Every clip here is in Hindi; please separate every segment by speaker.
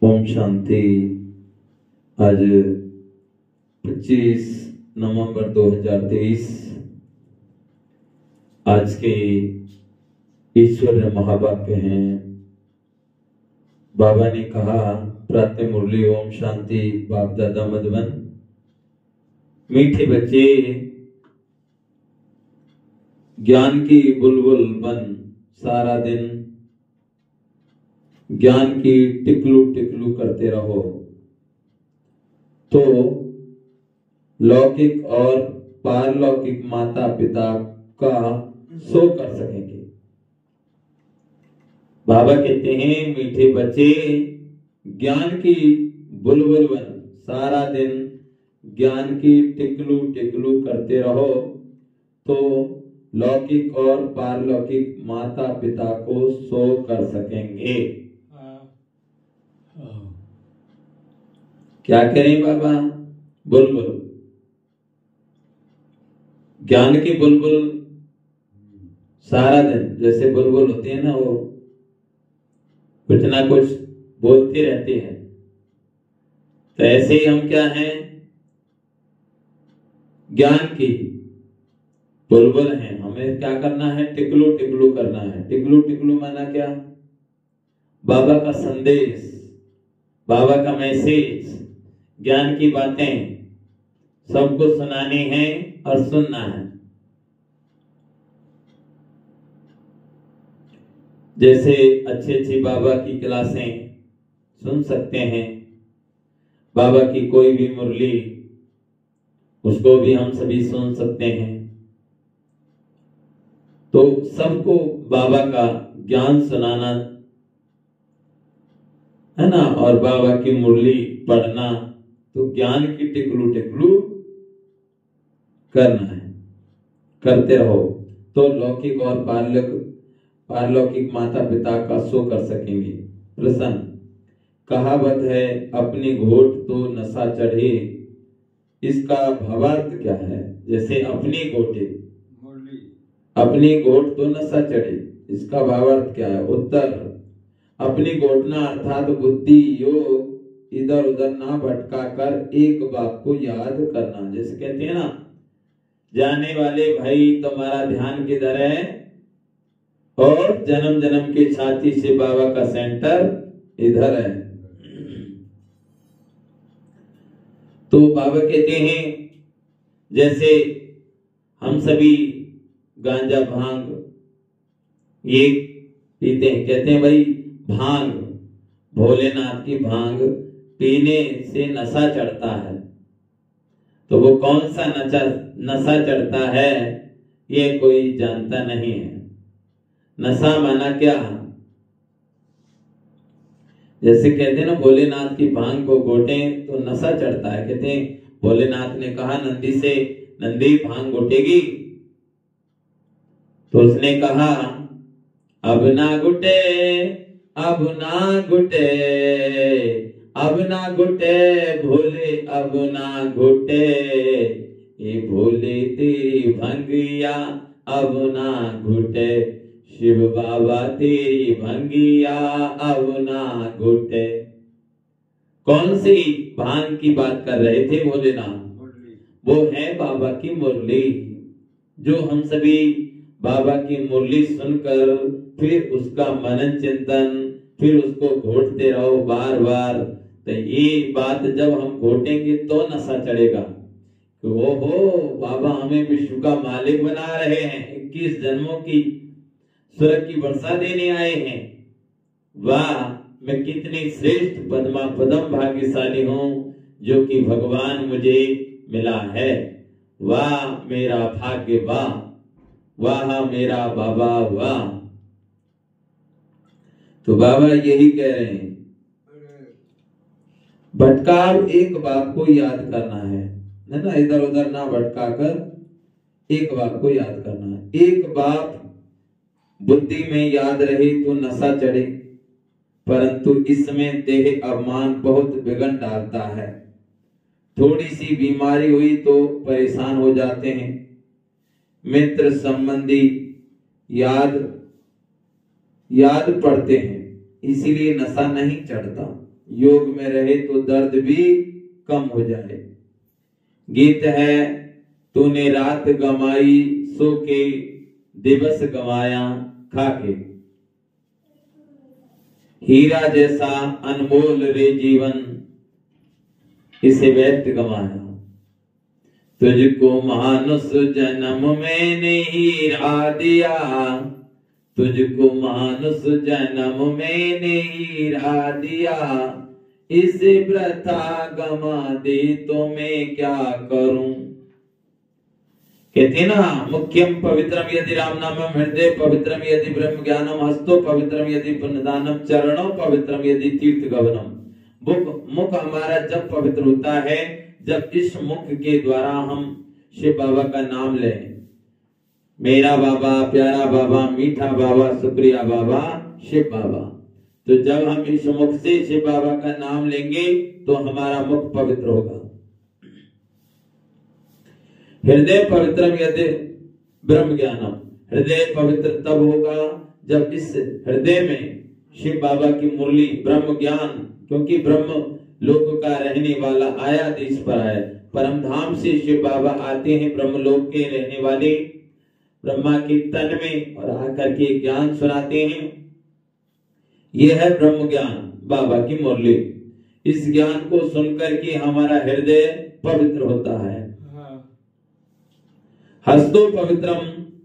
Speaker 1: ओम शांति। आज 25 नवंबर 2023 आज के ईश्वर महावाक्य हैं। बाबा ने कहा प्रातः मुरली ओम शांति बाप दादा मधुबन। मीठे बच्चे ज्ञान की बुलबुल बन सारा दिन ज्ञान की टिकलू टिकलू करते रहो तो लौकिक और पारलौकिक माता पिता का शो कर सकेंगे। बाबा कहते हैं मीठे बच्चे ज्ञान की बुलबुल बन सारा दिन ज्ञान की टिकलू टिकलू करते रहो तो लौकिक और पारलौकिक माता पिता को शो कर सकेंगे। क्या करें बाबा? बुलबुल ज्ञान की बुलबुल सारा दिन जैसे बुलबुल होती है ना, वो कुछ ना कुछ बोलती रहती है। तो ऐसे ही हम क्या हैं? ज्ञान की बुलबुल हैं। हमें क्या करना है? टिकलू टिकलू करना है। टिकलू टिकलू माना क्या? बाबा का संदेश, बाबा का मैसेज, ज्ञान की बातें सबको सुनानी है और सुनना है। जैसे अच्छी अच्छी बाबा की क्लासें सुन सकते हैं, बाबा की कोई भी मुरली उसको भी हम सभी सुन सकते हैं। तो सबको बाबा का ज्ञान सुनाना है ना, और बाबा की मुरली पढ़ना, तो ज्ञान की टिकलू टिकलू करना है। करते रहो तो लौकिक और पारलौकिक माता पिता का शो कर सकेंगे। प्रसन्न कहावत है अपनी घोट तो नशा चढ़े, इसका भावार्थ क्या है? जैसे अपनी घोटे, अपनी घोट तो नशा चढ़े, इसका भावार्थ क्या है? उत्तर अपनी घोटना अर्थात बुद्धि योग इधर उधर ना भटका कर एक बात को याद करना। जैसे कहते हैं ना, जाने वाले भाई तुम्हारा ध्यान किधर है? और जन्म जन्म के छाती से बाबा का सेंटर इधर है। तो बाबा कहते हैं जैसे हम सभी गांजा भांग ये पीते हैं, कहते हैं भाई भांग, भोलेनाथ की भांग पीने से नशा चढ़ता है। तो वो कौन सा नशा चढ़ता है ये कोई जानता नहीं है। नशा माना क्या? जैसे कहते हैं ना भोलेनाथ की भांग को घोटे तो नशा चढ़ता है। कहते हैं भोलेनाथ ने कहा नंदी से, नंदी भांग घोटेगी? तो उसने कहा अब ना घुटे, अब ना घुटे, अब ना घुटे भोले, अब ना घुटे, ये भोले तेरी भंगिया अब ना घुटे, शिव बाबा तेरी भंगिया अब ना घुटे। कौन सी भांग की बात कर रहे थे भोलेनाथ? वो है बाबा की मुरली। जो हम सभी बाबा की मुरली सुनकर फिर उसका मनन चिंतन, फिर उसको घोटते रहो बार बार, तो ये बात जब हम घोटेंगे तो नशा चढ़ेगा। तो वो हो बाबा हमें विश्व का मालिक बना रहे हैं, 21 जन्मों की स्वर्ग की वर्षा देने आए हैं। वाह मैं कितनी श्रेष्ठ पदम भाग्यशाली हूँ जो कि भगवान मुझे मिला है। वाह मेरा भाग्य, वाह वाह मेरा बाबा, वाह। तो बाबा यही कह रहे हैं भटकाव एक बात को याद करना है ना, इधर उधर ना भटका कर एक बात को याद करना है। एक बात बुद्धि में याद रहे तो नशा चढ़े, परंतु इसमें देह अभिमान बहुत बिगड़ डालता है। थोड़ी सी बीमारी हुई तो परेशान हो जाते हैं। मित्र संबंधी याद पड़ते हैं, इसीलिए नशा नहीं चढ़ता। योग में रहे तो दर्द भी कम हो जाए। गीत है, तूने रात गमाई सो के दिवस गवाया खाके, हीरा जैसा अनमोल रे जीवन इसे व्यर्थ गवाया। तुझको मानुष जन्म मैंने हीरा दिया, तुझको मानुष जन्म मैंने हीरा दिया, इसे वृथा गमा दे तो मैं क्या करूं। कहते ना, मुख्यम पवित्रम यदि राम नामम हृदय पवित्रम यदि ब्रह्म ज्ञानम हस्तो पवित्रम यदि पुण्यदानम चरणों पवित्रम यदि तीर्थ गवनम। मुख हमारा जब पवित्र होता है जब इस मुख के द्वारा हम शिव बाबा का नाम लें। मेरा बाबा, प्यारा बाबा, मीठा बाबा, शुक्रिया बाबा, शिव बाबा। तो जब हम इस मुख से शिव बाबा का नाम लेंगे तो हमारा मुख पवित्र होगा। हृदय पवित्रम यदि ब्रह्म ज्ञानम, हृदय पवित्र तब होगा जब इस हृदय में शिव बाबा की मुरली ब्रह्म ज्ञान, क्योंकि ब्रह्म लोक का रहने वाला आया देश पर आए, परम धाम से शिव बाबा आते हैं ब्रह्म लोक के रहने वाले ब्रह्मा के तन में और आकर के ज्ञान सुनाते हैं। यह है ब्रह्म ज्ञान बाबा की मुरली। इस ज्ञान को सुनकर के हमारा हृदय पवित्र होता है। हस्तो पवित्रम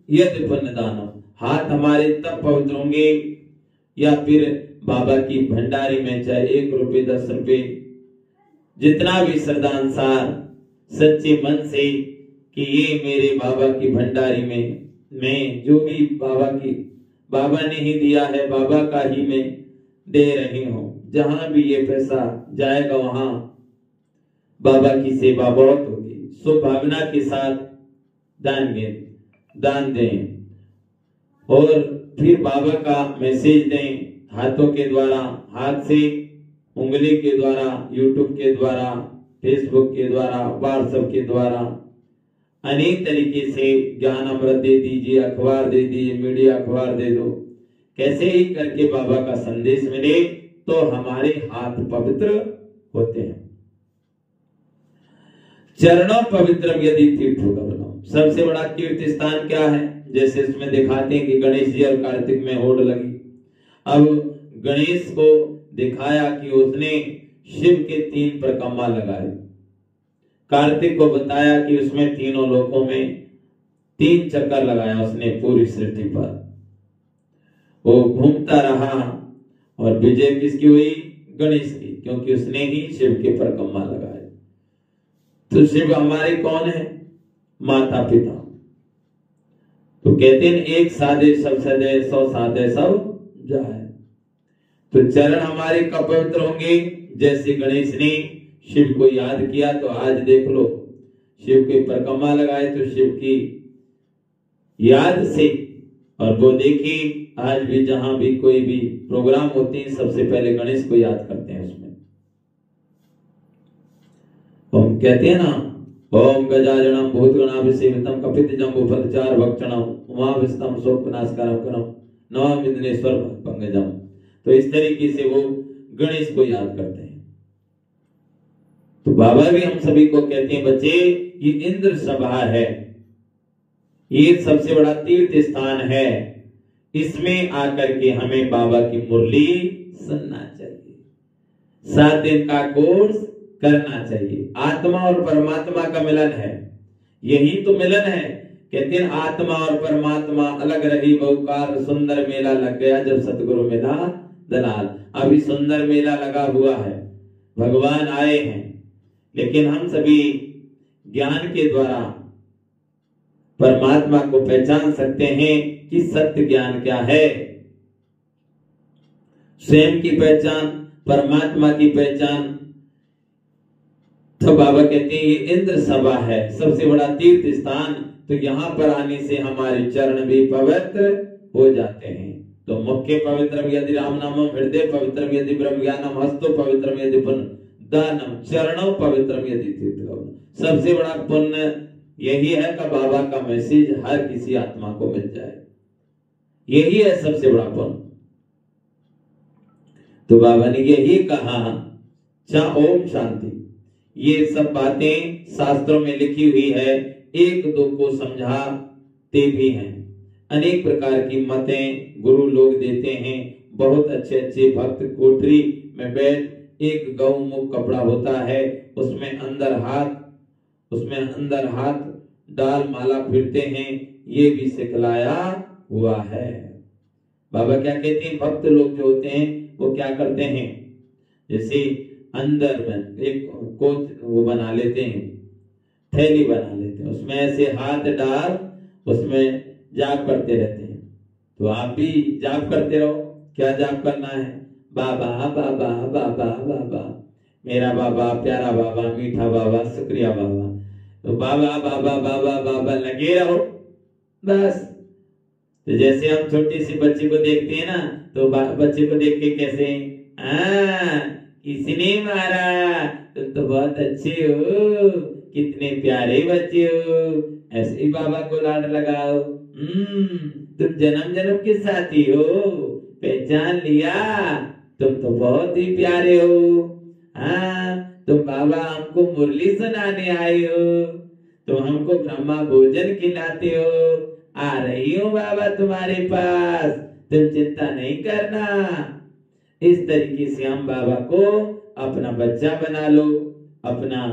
Speaker 1: यदि पुण्यदानम, हाथ हमारे तब पवित्र होंगे या फिर बाबा की भंडारी में चाहे 1 रुपये 10 रुपये जितना भी श्रद्धानुसार सच्चे मन से कि ये मेरे बाबा की भंडारी में मैं जो भी बाबा ने ही दिया है, बाबा का ही मैं दे रही हूँ। जहां भी ये पैसा जाएगा वहां बाबा की सेवा बहुत होगी। सो भावना के साथ दान दें और फिर बाबा का मैसेज दें हाथों के द्वारा, हाथ से, उंगली के द्वारा, यूट्यूब के द्वारा, फेसबुक के द्वारा, व्हाट्सएप के द्वारा, अनेक तरीके से ज्ञान अमृत दे दीजिए, अखबार दे दीजिए, मीडिया अखबार दे दो। कैसे ही करके बाबा का संदेश मिले तो हमारे हाथ पवित्र होते हैं। चरणों पवित्रम यदि तीर्थ होगा बनाओ। सबसे बड़ा तीर्थ स्थान क्या है? जैसे इसमें दिखाते हैं कि गणेश जी और कार्तिक में होड़ लगी। अब गणेश को दिखाया कि उसने शिव के 3 परिक्रमा लगाए, कार्तिक को बताया कि उसमें तीनों लोकों में 3 चक्कर लगाया उसने पूरी सृष्टि पर। वो घूमता रहा और विजय किसकी हुई? गणेश की, क्योंकि उसने ही शिव के परिक्रमा लगाए। तो शिव हमारे कौन है? माता पिता। तो कहते हैं एक साधे सब सदे, 100 साधे सब जाए। तो चरण हमारे कब पवित्र होंगे? जैसे गणेश ने शिव को याद किया। तो आज देख लो, शिव के परिक्रमा लगाए तो शिव की याद से। और वो देखिए आज भी जहां भी कोई भी प्रोग्राम होते हैं सबसे पहले गणेश को याद करते हैं। उसमें हम कहते हैं ना, ओम गजाननम भूतगणाभिसेवितम कपितजम्बूफलचार भक्षणम उमाविष्टम शोकनाशकारम करम नमामि दिनेश्वर पंकजम। तो इस तरीके से वो गणेश को याद करते हैं। तो बाबा भी हम सभी को कहते हैं, बच्चे ये इंद्र सभा है, ये सबसे बड़ा तीर्थ स्थान है, इसमें आकर के हमें बाबा की मुरली सुनना चाहिए, 7 दिन का कोर्स करना चाहिए। आत्मा और परमात्मा का मिलन है, यही तो मिलन है। कहते हैं आत्मा और परमात्मा अलग रही बहुकार, सुंदर मेला लग गया जब सतगुरु मिला दलाल। अभी सुंदर मेला लगा हुआ है, भगवान आए हैं, लेकिन हम सभी ज्ञान के द्वारा परमात्मा को पहचान सकते हैं कि सत्य ज्ञान क्या है। स्वयं की पहचान, परमात्मा की पहचान। तो बाबा कहते हैं ये इंद्र सभा है, सबसे बड़ा तीर्थ स्थान। तो यहाँ पर आने से हमारे चरण भी पवित्र हो जाते हैं। तो मुख्य पवित्रम यदि राम नामम, हृदय पवित्रम यदि ब्रह्म ज्ञानम, हस्तो पवित्रम यदि पुण्य दानम, चरणों पवित्रम यदि तीर्थ। सबसे बड़ा पुण्य यही है कि बाबा का मैसेज हर किसी आत्मा को मिल जाए, यही है सबसे बड़ा पुण्य। तो बाबा ने यही कहा ओम शांति। ये सब बातें शास्त्रों में लिखी हुई है, एक दो को समझाते भी हैं। अनेक प्रकार की मतें गुरु लोग देते हैं। बहुत अच्छे अच्छे भक्त कोठरी में बैठ, एक गौमुख कपड़ा होता है, उसमें अंदर हाथ डाल माला फिरते हैं। ये भी सिखलाया हुआ है। बाबा क्या कहते हैं, भक्त लोग जो होते हैं वो क्या करते हैं, जैसे अंदर में एक कोट वो बना लेते हैं, थैली बना लेते हैं, उसमें ऐसे हाथ डाल उसमें जाप करते रहते हैं। तो आप भी जाप करते रहो। क्या जाप करना है, बाबा बाबा बाबा बाबा, मेरा बाबा, प्यारा बाबा, मीठा बाबा, शुक्रिया बाबा। तो बाबा बाबा बाबा बाबा लगे रहो बस। तो जैसे हम छोटी सी बच्ची को देखते हैं ना, तो बच्चे को देख के कैसे, किसने मारा, तुम तो बहुत अच्छे हो, कितने प्यारे बच्चे हो, ऐसे ही बाबा को लाड लगाओ। तुम जन्म जन्म के साथी हो, पहचान लिया, तुम तो बहुत ही प्यारे हो। हाँ, तुम बाबा हमको मुरली सुनाने आए हो, तुम हमको ब्रह्मा भोजन खिलाते हो। आ रही हूँ बाबा तुम्हारे पास, तुम चिंता नहीं करना। इस तरीके से हम बाबा को अपना बच्चा बना लो, अपना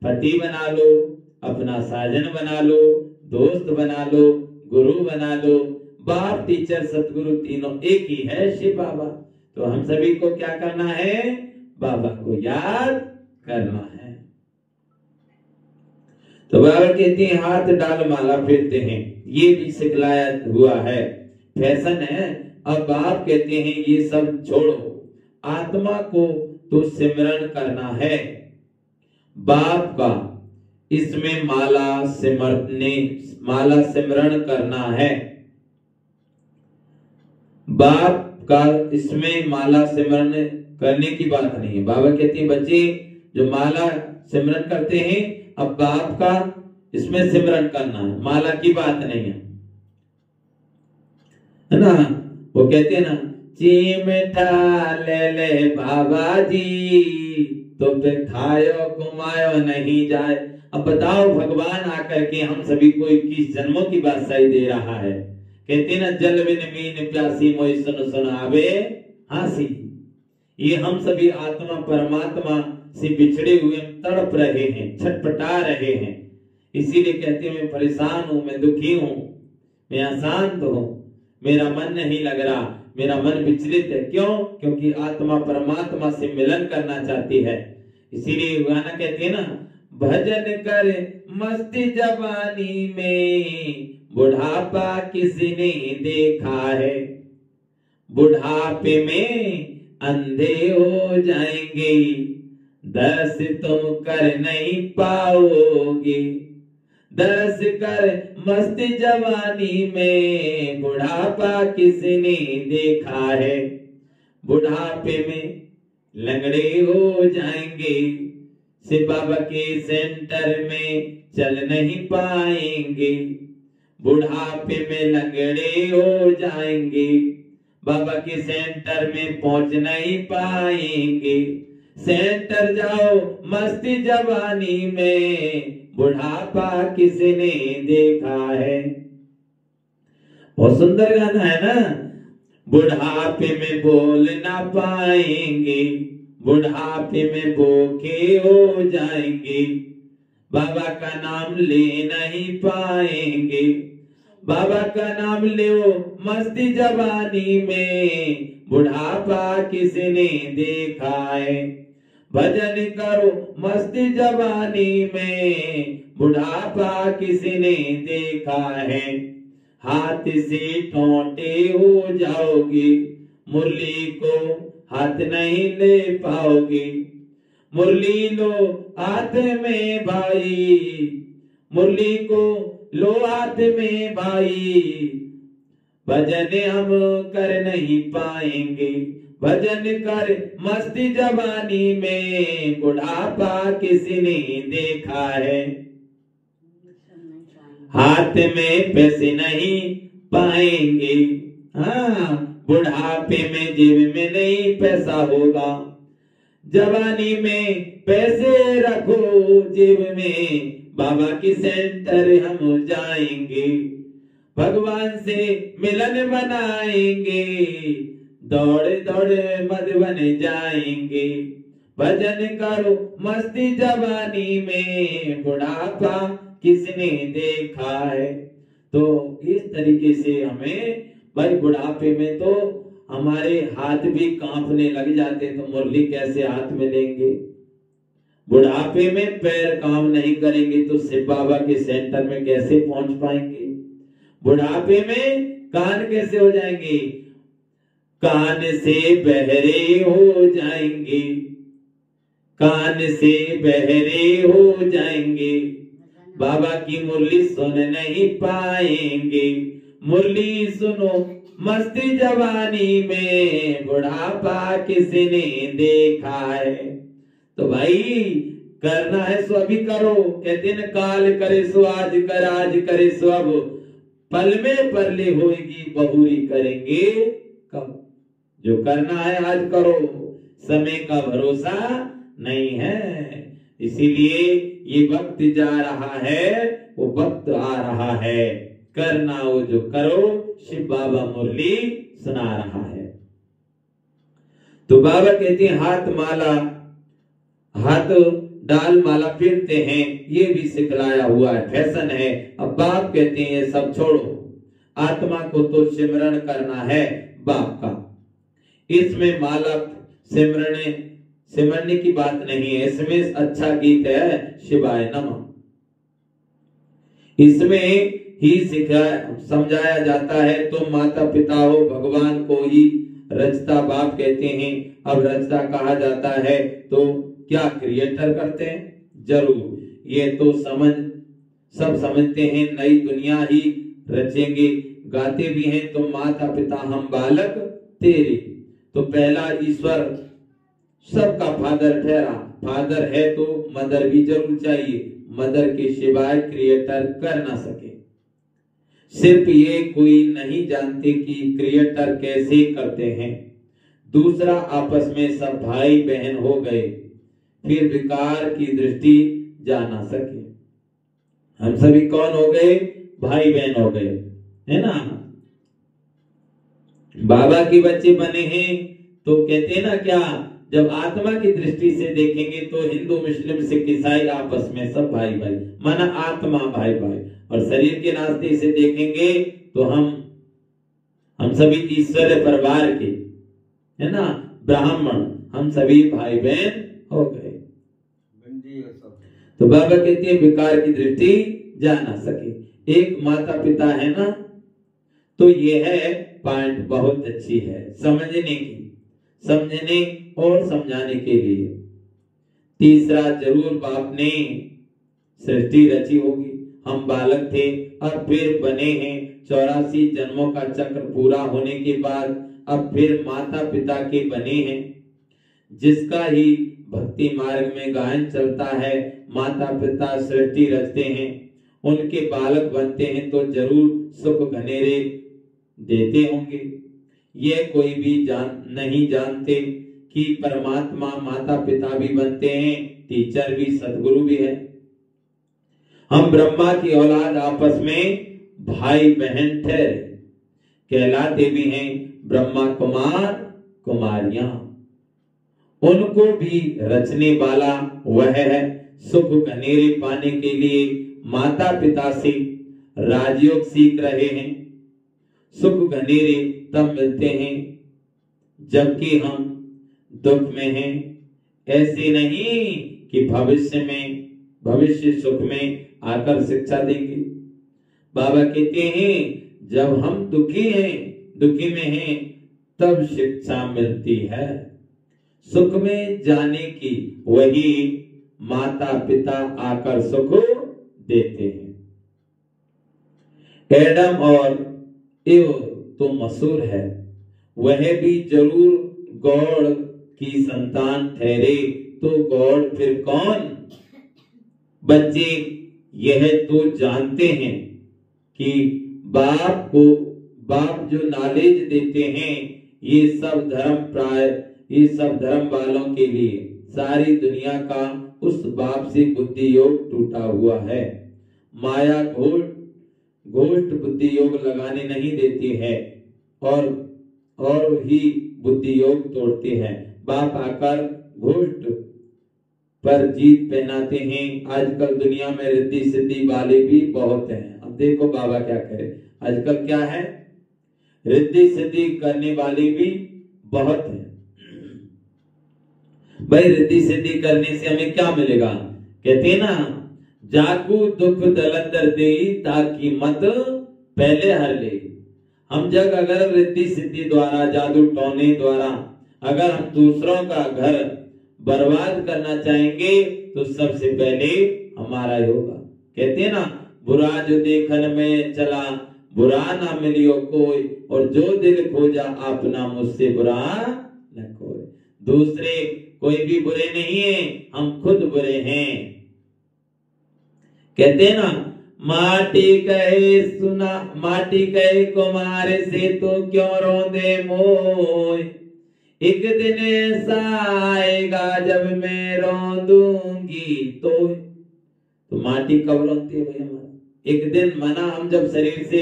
Speaker 1: पति बना लो, अपना साजन बना लो, दोस्त बना लो, गुरु बना लो। बाप, टीचर, सतगुरु तीनों एक ही है, शिव बाबा। तो हम सभी को क्या करना है, बाबा को याद करना है। तो बाबा कहते हैं हाथ डाल माला फेरते हैं, ये भी सिखलाया हुआ है, फैशन है। अब बाप कहते हैं ये सब छोड़ो, आत्मा को तो सिमरन करना है बाप का, इसमें माला सिमरन करना है बाप का, इसमें माला सिमरन करने की बात नहीं है। बाबा कहते हैं बच्चे जो माला सिमरन करते हैं, अब बाप का इसमें सिमरन करना है, माला की बात नहीं है ना। वो कहते हैं ना, चिमटा ले ले बाबा जी, तो फिर खायो घुमायो नहीं जाए। अब बताओ, भगवान आकर के हम सभी को 21 जन्मों की बादशाही दे रहा है। कहते ना, जल बिन मीन प्यासी मोई सुन सुनावे हासी। ये हम सभी आत्मा परमात्मा से बिछड़े हुए तड़प रहे हैं, छटपटा रहे हैं। इसीलिए कहते हैं मैं परेशान हूं, मैं दुखी हूं, मैं अशांत हूं, मेरा मन नहीं लग रहा, मेरा मन विचलित है। क्यों? क्योंकि आत्मा परमात्मा से मिलन करना चाहती है। इसीलिए गाना कहते हैं ना, भजन कर मस्ती जवानी में, बुढ़ापा किसने देखा है, बुढ़ापे में अंधे हो जाएंगे, दर्श तुम कर नहीं पाओगे। दर्श कर मस्ती जवानी में, बुढ़ापा किसने देखा है, बुढ़ापे में लंगड़े हो जाएंगे, शिव बाबा के सेंटर में चल नहीं पाएंगे, बुढ़ापे में लंगड़े हो जाएंगे, बाबा के सेंटर में पहुंच नहीं पाएंगे। सेंटर जाओ मस्ती जवानी में, बुढ़ापा किसने देखा है। बहुत सुंदर गाना है ना। बुढ़ापे में बोल ना पाएंगे, बुढ़ापे में भूखे हो जाएंगे, बाबा का नाम ले नहीं पाएंगे, बाबा का नाम लो मस्ती जवानी में, बुढ़ापा किसने देखा है। भजन करो मस्ती जवानी में, बुढ़ापा किसने देखा है। हाथ से टोटे हो जाओगे, मुरली को हाथ नहीं ले पाओगे। मुरली लो हाथ में भाई, मुरली को लो हाथ में भाई, भजन हम कर नहीं पाएंगे, भजन कर मस्ती जवानी में, बुढ़ापा किसने देखा है। हाथ में पैसे नहीं पाएंगे, हाँ बुढ़ापे में जेब में नहीं पैसा होगा, जवानी में पैसे रखो जेब में, बाबा की सेंटर हम जाएंगे, भगवान से मिलन बनाएंगे, दौड़े दौड़े मधुबन जाएंगे, भजन करो मस्ती जवानी में, बुढ़ापा किसने देखा है। तो इस तरीके से हमें भाई बुढ़ापे में तो हमारे हाथ भी कांपने लग जाते, तो मुरली कैसे हाथ में लेंगे। बुढ़ापे में पैर काम नहीं करेंगे तो शिव बाबा के सेंटर में कैसे पहुंच पाएंगे। बुढ़ापे में कान कैसे हो जाएंगे, कान से बहरे हो जाएंगे, कान से बहरे हो जाएंगे, बाबा की मुरली सुन नहीं पाएंगे। मुरली सुनो मस्ती जवानी में, बुढ़ापा किसने देखा है। तो भाई करना है सो अभी करो, कहते न काल करे सो आज कर, आज करे सो अब, पल में परले होएगी बहुरी करेंगे कब। जो करना है आज करो, समय का भरोसा नहीं है। इसीलिए ये वक्त जा रहा है, वो वक्त आ रहा है, करना वो जो करो, शिव बाबा मुरली सुना रहा है। तो बाबा कहते हैं हाथ माला, हाथ डाल माला फिरते हैं, ये भी सिखलाया हुआ है, फैशन है। अब बाप कहते हैं ये सब छोड़ो, आत्मा को तो सिमरण करना है बाप का। इसमें माला सिमरने की बात नहीं है, इसमें अच्छा गीत है शिवाय नमः। इसमें ही समझाया जाता है, तो माता पिता हो, भगवान को ही रचता बाप कहते हैं। अब रचता कहा जाता है तो क्या क्रिएटर करते हैं, जरूर ये तो सब समझते हैं, नई दुनिया ही रचेंगे, गाते भी हैं। तो माता पिता हम बालक तेरे, तो पहला ईश्वर सबका फादर ठहरा, फादर है तो मदर भी जरूर चाहिए, मदर के सिवाय क्रिएटर कर ना सके। सिर्फ ये कोई नहीं जानते कि क्रिएटर कैसे करते हैं। दूसरा आपस में सब भाई बहन हो गए, फिर विकार की दृष्टि जा ना सके। हम सभी कौन हो गए, भाई बहन हो गए, है ना। बाबा के बच्चे बने हैं तो कहते हैं ना क्या, जब आत्मा की दृष्टि से देखेंगे तो हिंदू मुस्लिम सिख ईसाई आपस में सब भाई भाई, माना आत्मा भाई भाई। और शरीर के नाते से देखेंगे तो हम सभी ईश्वर परिवार के, है ना, ब्राह्मण, हम सभी भाई बहन हो गए। तो बाबा कहते हैं विकार की दृष्टि जा ना सके। एक माता पिता है ना, तो ये है पॉइंट बहुत अच्छी है समझने की, समझने और समझाने के लिए। तीसरा जरूर बाप ने सृष्टि रची होगी, हम बालक थे और फिर बने हैं, 84 जन्मों का चक्र पूरा होने के बाद अब फिर माता पिता के बने हैं। जिसका ही भक्ति मार्ग में गायन चलता है, माता पिता सृष्टि रचते हैं, उनके बालक बनते हैं तो जरूर सुख घनेरे देते होंगे। ये कोई भी नहीं जानते कि परमात्मा माता पिता भी बनते हैं, टीचर भी, सदगुरु भी है। हम ब्रह्मा की औलाद आपस में भाई बहन ठहरे, कहलाते भी हैं ब्रह्मा कुमार कुमारियां। उनको भी रचने वाला वह है। सुख घनेरे पाने के लिए माता पिता से राजयोग सीख रहे हैं। सुख घनेरे तब मिलते हैं जबकि हम दुख में हैं, ऐसे नहीं कि भविष्य सुख में आकर शिक्षा देंगे। बाबा कहते हैं जब हम दुखी में हैं तब शिक्षा मिलती है। सुख में जाने की वही माता पिता आकर सुख देते हैं। एडम और इव तो मशहूर है, वह भी जरूर गॉड की संतान ठहरे, तो गॉड फिर कौन। बच्चे यह तो जानते हैं कि बाप जो नॉलेज देते हैं ये सब धर्म वालों के लिए, सारी दुनिया का उस बाप से बुद्धि योग टूटा हुआ है। माया घोष्ट बुद्धि योग लगाने नहीं देती है और ही बुद्धि योग तोड़ती है। बाप आकर घोष्ट पर जीत पहनाते हैं। आजकल दुनिया में रिद्धि सिद्धि वाले भी बहुत हैं। अब देखो बाबा क्या करे, आजकल क्या है, रिद्धि सिद्धि करने वाले भी बहुत हैं। भाई रिद्धि सिद्धि करने से हमें क्या मिलेगा? कहते हैं ना, जाकू दुख दलंदर दे ताकि मत पहले हर ले। हम जब अगर रिद्धि सिद्धि द्वारा, जादू टोने द्वारा अगर हम दूसरों का घर बर्बाद करना चाहेंगे तो सबसे पहले हमारा ही होगा। कहते हैं ना, बुरा जो देखन में चला बुरा ना मिलियो कोई, और जो दिल खोजा अपना मुझसे बुरा न कोई। दूसरे कोई भी बुरे नहीं है, हम खुद बुरे हैं। कहते हैं ना, माटी कहे कुमार से तो क्यों रोंदे मोय, एक दिन ऐसा आएगा जब मैं रोंदूंगी तो माटी कब रोती है भाई हमारा? एक दिन मना हम जब शरीर से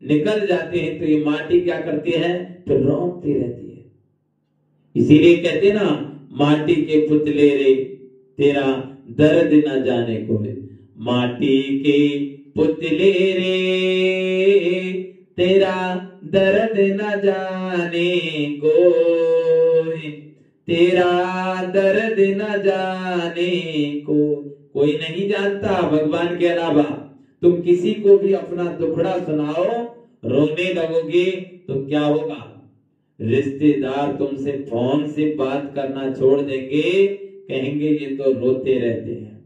Speaker 1: निकल जाते हैं तो ये माटी क्या करती है? फिर रोती रहती है। इसीलिए कहते हैं ना, माटी के पुतले रे तेरा दर्द न जाने को है। माटी के पुतले रे तेरा दर्द न जाने को, तेरा दर्द न जाने को। कोई नहीं जानता भगवान के अलावा। तुम किसी को भी अपना दुखड़ा सुनाओ, रोने लगोगे तो क्या होगा? रिश्तेदार तुमसे फोन से बात करना छोड़ देंगे, कहेंगे ये तो रोते रहते हैं।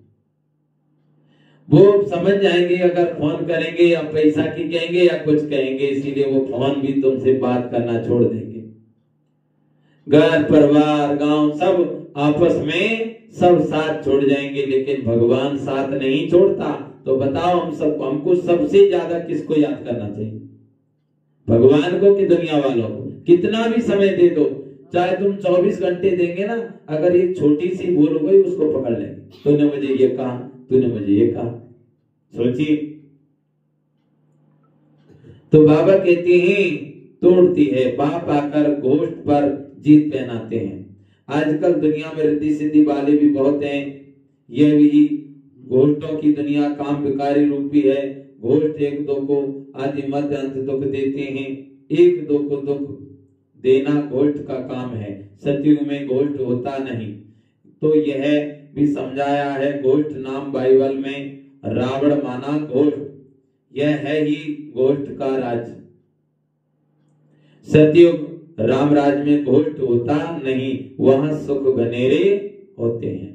Speaker 1: वो समझ जाएंगे अगर फोन करेंगे या पैसा की कहेंगे या कुछ कहेंगे, इसीलिए वो फोन भी तुमसे बात करना छोड़ देंगे। घर परिवार गांव सब आपस में सब साथ छोड़ जाएंगे, लेकिन भगवान साथ नहीं छोड़ता। तो बताओ हमको सबसे ज्यादा किसको याद करना चाहिए? भगवान को कि दुनिया वालों को? कितना भी समय दे दो, चाहे तुम 24 घंटे देंगे ना, अगर एक छोटी सी भूल हो गई उसको पकड़ लेंगे। तूने मुझे ये कहा, तूने मुझे ये कहा। सोचिए। तो बाबा कहते हैं तोड़ती है, बाप आकर गोश्त पर जीत पहनाते हैं। आजकल दुनिया में रिद्धि सिद्धि वाले भी बहुत हैं। यह भी गोष्ठों की दुनिया काम विकारी रूपी है। गोष्ठ एक दो को आदि मध्य अंत दुख देते हैं। एक दो को दुख देना गोष्ठ का काम है। सतयुग में गोष्ठ होता नहीं। तो यह भी समझाया है। गोष्ठ नाम बाइबल में रावण माना गोष्ठ, यह है ही गोष्ठ का राज्य। सतयुग राम राज में गोष्ठ होता नहीं, वहां सुख घनेरे होते हैं।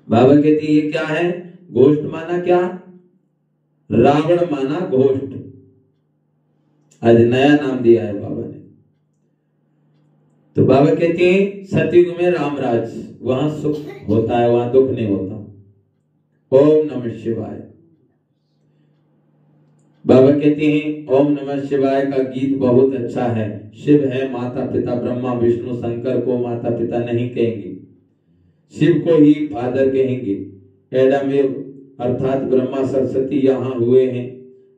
Speaker 1: बाबा कहते ये क्या है? गोष्ठ माना क्या? रावण माना गोष्ठ। आज नया नाम दिया है बाबा ने। तो बाबा कहते हैं सतयुग में रामराज, वहां सुख होता है, वहां दुख नहीं होता। ओम नमः शिवाय। बाबा कहते हैं ओम नमः शिवाय का गीत बहुत अच्छा है। शिव है माता पिता, ब्रह्मा विष्णु शंकर को माता पिता नहीं कहेंगे, शिव को ही फादर कहेंगे। एडम एव अर्थात ब्रह्मा सरस्वती यहाँ हुए हैं।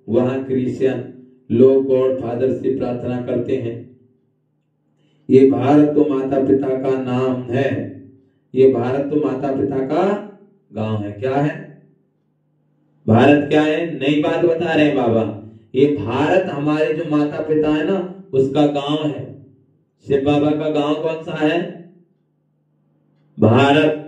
Speaker 1: वहां क्रिश्चियन लोग गॉड फादर से प्रार्थना करते हैं। ये भारत तो माता पिता का नाम है। ये भारत तो माता पिता का गांव है। क्या है भारत? क्या है? नई बात बता रहे हैं बाबा। ये भारत हमारे जो माता पिता है ना, उसका गांव है। शिव बाबा का गांव कौन सा है? भारत।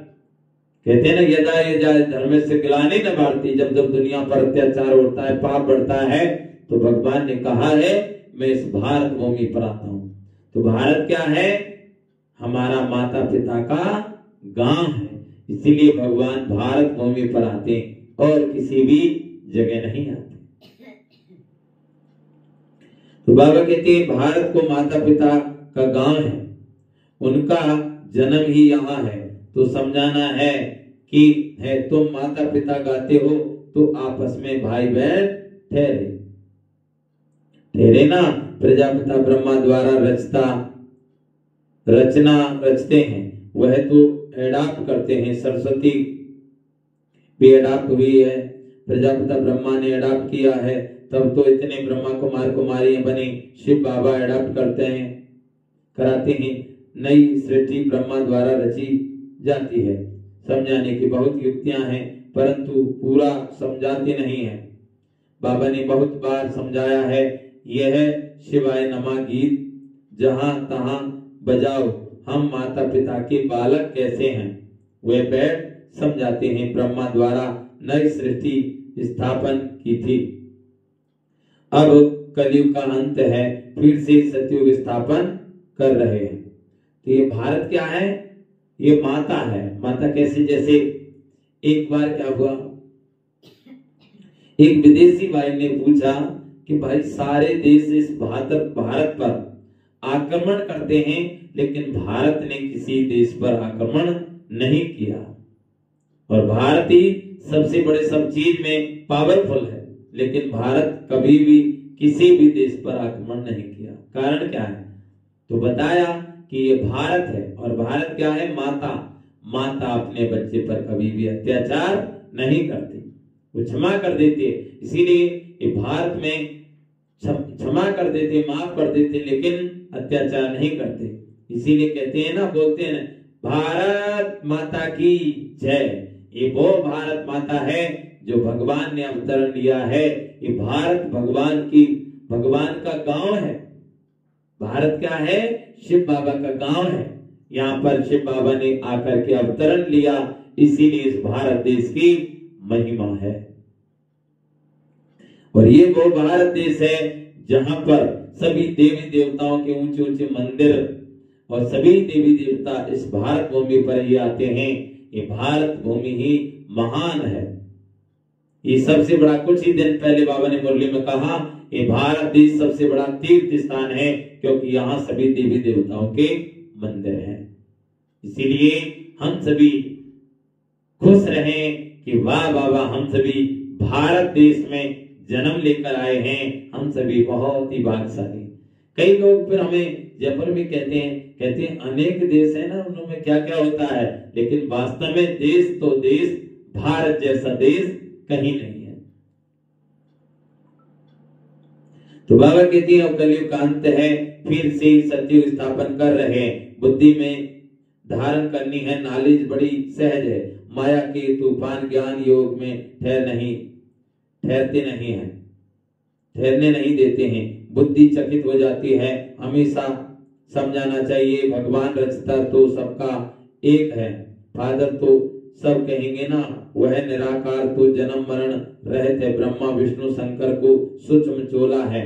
Speaker 1: कहते हैं ना, यदा यदा धर्म से ग्लानि न भारती, जब जब दुनिया पर अत्याचार होता है, पाप बढ़ता है, तो भगवान ने कहा है मैं इस भारत भूमि पर आता हूं। तो भारत क्या है? हमारा माता पिता का गांव है। इसीलिए भगवान भारत भूमि पर आते हैं और किसी भी जगह नहीं आते। तो बाबा कहते हैं भारत को माता पिता का गांव है, उनका जन्म ही यहाँ है। तो समझाना है कि है तुम माता पिता गाते हो तो आपस में भाई बहन ठहरे ठहरे ना। प्रजापिता ब्रह्मा द्वारा रचता रचना रचते हैं वह तो एडाप्ट करते हैं। सरस्वती भी एडाप्ट हुई है, प्रजापिता ब्रह्मा ने एडाप्ट किया है, तब तो इतने ब्रह्मा कुमार कुमारियां बनी। शिव बाबा एडाप्ट करते हैं, कराते हैं। नई सृष्टि ब्रह्मा द्वारा रची जाती है। समझाने की बहुत युक्तियां हैं, परंतु पूरा समझाते नहीं है। बाबा ने बहुत बार समझाया है। यह शिवाय नमः गीत जहां तहां बजाओ, हम माता पिता के बालक कैसे हैं, वे बैठ समझाते हैं। ब्रह्मा द्वारा नई सृष्टि स्थापन की थी, अब कलयुग का अंत है, फिर से सतयुग स्थापन कर रहे हैं। तो ये भारत क्या है, ये माता है। माता कैसे, जैसे एक बार क्या हुआ, एक विदेशी भाई ने पूछा कि भाई सारे देश इस भारत पर आक्रमण करते हैं, लेकिन भारत ने किसी देश पर आक्रमण नहीं किया, और भारत ही सबसे बड़े सब चीज में पावरफुल है, लेकिन भारत कभी भी किसी भी देश पर आक्रमण नहीं किया। कारण क्या है, तो बताया कि ये भारत है, और भारत क्या है, माता। माता अपने बच्चे पर कभी भी अत्याचार नहीं करती, वो क्षमा कर देते। इसीलिए ये भारत में क्षमा कर देते, माफ कर देते, लेकिन अत्याचार नहीं करते। इसीलिए कहते हैं ना, बोलते हैं भारत माता की जय। ये वो भारत माता है जो भगवान ने अवतरण लिया है। ये भारत भगवान का गांव है। भारत क्या है, शिव बाबा का गांव है। यहाँ पर शिव बाबा ने आकर के अवतरण लिया, इसीलिए इस भारत देश की महिमा है। और ये वो भारत देश है जहां पर सभी देवी देवताओं के ऊंचे ऊंचे मंदिर और सभी देवी देवता इस भारत भूमि पर ही आते हैं। ये भारत भूमि ही महान है। ये सबसे बड़ा, कुछ ही दिन पहले बाबा ने मुरली में कहा, ये भारत देश सबसे बड़ा तीर्थ स्थान है, क्योंकि यहाँ सभी देवी देवताओं के मंदिर हैं। इसीलिए हम सभी खुश रहें कि वाह बाबा, हम सभी भारत देश में जन्म लेकर आए हैं, हम सभी बहुत ही भाग्यशाली। कई लोग फिर हमें जयपुर में कहते हैं अनेक देश है ना, उनमें क्या क्या होता है, लेकिन वास्तव में देश तो देश, भारत जैसा देश कहीं नहीं है। तो बाबा कहती है कलयुग का अंत है, फिर से सतयुग स्थापन कर रहे हैं। बुद्धि में धारण करनी है, नॉलेज बड़ी सहज है। माया के तूफान ज्ञान योग में ठहरते नहीं है, ठहरने नहीं देते हैं। बुद्धि चकित हो जाती है। हमेशा समझाना चाहिए, भगवान रचता तो सबका एक है, फादर तो सब कहेंगे ना, वह निराकार तो जन्म मरण रहित है, ब्रह्मा विष्णु शंकर को सूक्ष्म चोला है।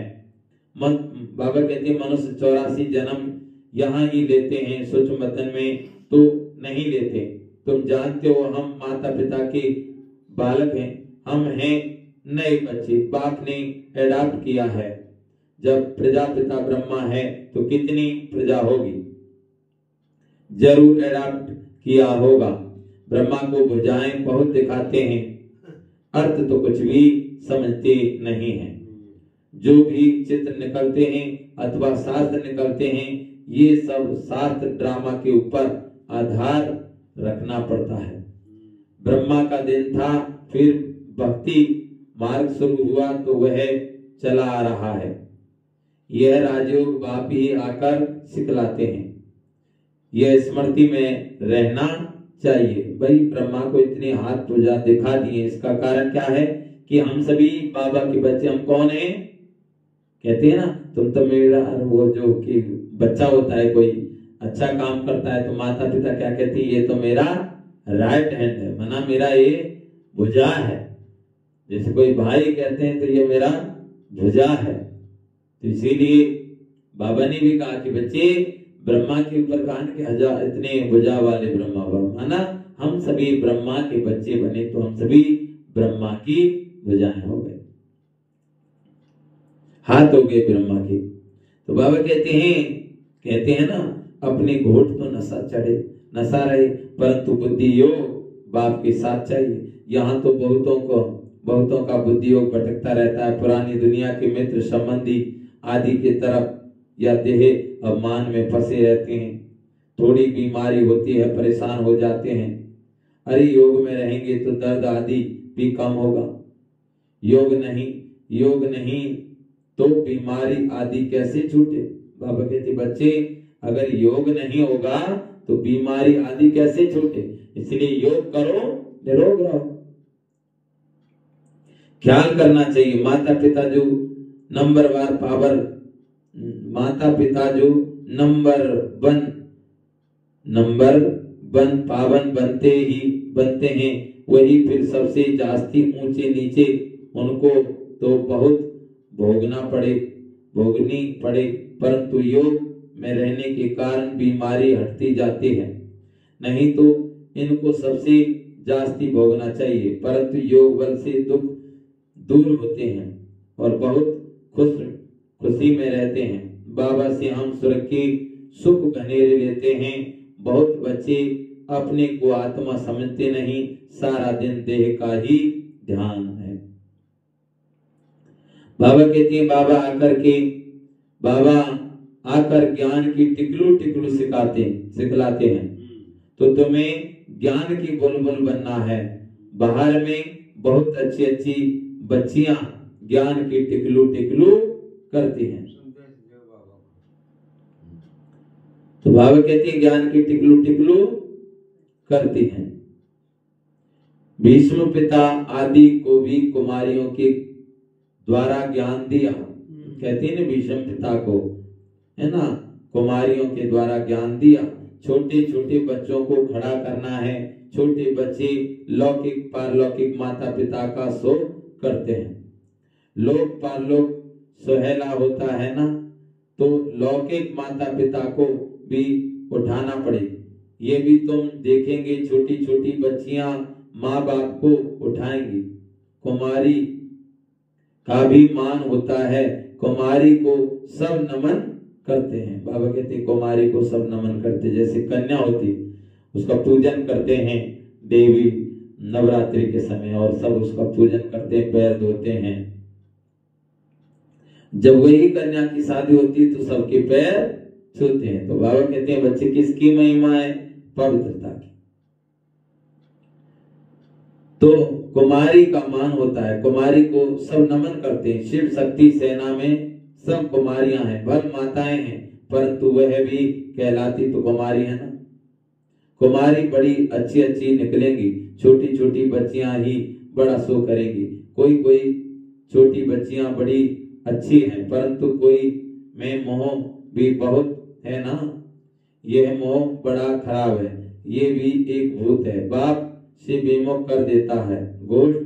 Speaker 1: बाबा कहते हैं मनुष्य 84 जन्म यहाँ ही लेते हैं, सूक्ष्म बदन में तो नहीं लेते। तुम जानते हो हम माता पिता के बालक हैं, हम हैं नए बच्चे, बाप ने एडाप्ट किया है। जब प्रजापिता ब्रह्मा है तो कितनी प्रजा होगी, जरूर एडाप्ट किया होगा। ब्रह्मा को भुजाएं बहुत दिखाते हैं, अर्थ तो कुछ भी समझते नहीं हैं। जो भी चित्र निकलते हैं अथवा शास्त्र निकलते हैं, ये सब शास्त्र ड्रामा के ऊपर आधार रखना पड़ता है। ब्रह्मा का दिन था, फिर भक्ति मार्ग शुरू हुआ तो वह चला आ रहा है। यह राजयोग बाप ही आकर सिखलाते हैं। यह स्मृति में रहना चाहिए। भाई ब्रह्मा को इतने हाथ पूजा दिखा दिए, इसका कारण क्या है कि हम सभी बाबा के बच्चे। हम कौन हैं, कहते हैं ना, तुम तो मेरा, वो जो कि बच्चा होता है कोई अच्छा काम करता है तो माता पिता क्या कहती है, ये तो मेरा राइट हैंड है, मना मेरा ये भुजा है। जैसे कोई भाई कहते हैं तो ये मेरा भुजा है। तो इसीलिए बाबा ने भी कहा कि बच्चे ब्रह्मा के ऊपर कान के हजार इतने भुजा वाले ब्रह्मा बाबा, है ना, हम सभी ब्रह्मा के बच्चे बने तो हम सभी ब्रह्मा की भुजाएं हो गए, हाथ हो गए ब्रह्मा के। तो बाबा कहते हैं ना, अपने घोट तो नशा चढ़े नशा रहे, परंतु बुद्धि योग बाप के साथ चाहिए। यहाँ तो बहुतों का बुद्धि योग भटकता रहता है, पुरानी दुनिया के मित्र संबंधी आदि के तरफ या देह अभिमान में फंसे रहते हैं। थोड़ी बीमारी होती है, परेशान हो जाते हैं, अरे योग में रहेंगे तो दर्द आदि भी कम होगा। योग नहीं तो बीमारी आदि कैसे छूटे। बाबा कहते बच्चे अगर योग नहीं होगा तो बीमारी आदि कैसे छूटे, इसलिए योग करो, निरोग रहो। ख्याल करना चाहिए माता पिता जो नंबर वन पावन बनते हैं, वही फिर सबसे जास्ती ऊंचे नीचे उनको तो बहुत भोगनी पड़े, परंतु योग में रहने के कारण बीमारी हटती जाती है। नहीं तो इनको सबसे जास्ती भोगना चाहिए, परंतु योग बल से दुख दूर होते हैं और बहुत खुशी में रहते हैं। बाबा से हम सुरक्षित सुख घनेरे लेते हैं। बहुत बच्चे अपने को आत्मा समझते नहीं, सारा दिन देह का ही ध्यान है। बाबा कहते हैं बाबा आकर ज्ञान की टिकलू सिखलाते हैं। तो तुम्हें ज्ञान की बुलबुल बनना है। बाहर में बहुत अच्छी बच्चियां ज्ञान की टिकलू करती हैं। तो बाबा कहते हैं ज्ञान की टिकलू करती हैं। भीष्म पिता आदि को भी कुमारियों के द्वारा ज्ञान दिया। कहते हैं ना भीष्म पिता को, है ना, कुमारियों के द्वारा ज्ञान दिया। छोटे छोटे बच्चों को खड़ा करना है। छोटे बच्चे लौकिक पारलौकिक माता पिता का शोक करते हैं। लोक पारलौक सुहेला होता है ना, तो लौकिक माता पिता को भी उठाना पड़े। ये भी तुम देखेंगे छोटी छोटी बच्चियां माँ बाप को उठाएंगी। कुमारी का भी मान होता है, कुमारी को सब नमन करते हैं। बाबा कहते हैं कुमारी को सब नमन करते, जैसे कन्या होती उसका पूजन करते हैं देवी नवरात्रि के समय, और सब उसका पूजन करते हैं, पैर धोते हैं। जब वही कन्या की शादी होती है तो सबके पैर छूते हैं। तो बाबा कहते हैं बच्चे किसकी महिमा है, पवित्रता की। तो कुमारी का मान होता है, कुमारी को सब नमन करते हैं। शिव शक्ति सेना में सब कुमारियां हैं, भर माताएं हैं, परंतु वह भी कहलाती तो कुमारी है ना। कुमारी बड़ी अच्छी निकलेंगी, छोटी छोटी बच्चियां ही बड़ा शो करेंगी। कोई छोटी बच्चियां बड़ी अच्छी हैं, परंतु कोई में मोह भी बहुत है ना। यह मोह बड़ा खराब है, ये भी एक भूत है, बाप से विमुख कर देता है। गोष्ठ